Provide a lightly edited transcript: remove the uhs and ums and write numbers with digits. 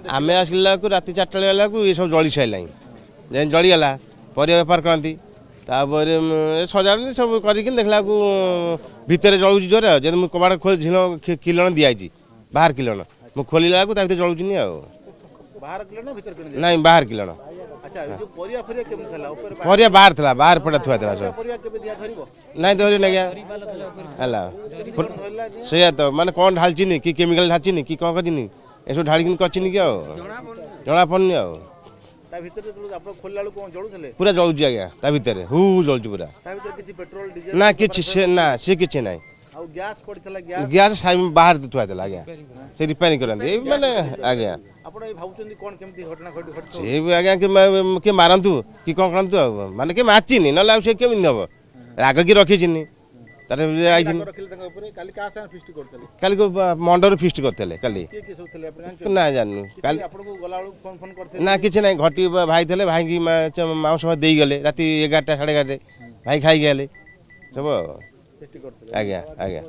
आम आसला राति 4टा बेला को ये सब जली सारा जेन जलीगला परिया बेपार करती सजा सब कर देखला भितर जलूची जोर जब मुझे कबाड़ खोल किलन दिखाई बाहर किलन मुझे खोलला जलूनी नहीं बाहर किलन परिया बाहर था बाहर पड़ा थुआ था सब नहीं धरी ना से तो माने कौन ढालची कि केमिकल ढालची कि कौन करनी ये सब ढाल कि जना पड़नी पूरा जलुची आज्ञा ता भितर हु जलुची पूरा ना कि ना सी कि ना गैस बाहर थुआ था आज्ञा से रिपेयरिंग करते माने आज्ञा आज्ञा कि मारतु कि कौन करतु माने कि माचिनी ना से केमी हम राग कि रखी काली मंडर फिस्ट करते ना जानू ना कि ना घटी भाई थे भाई की माउस दे गले राति 11टा 11:30 भाई खाई गले सब आज्ञा आज्ञा।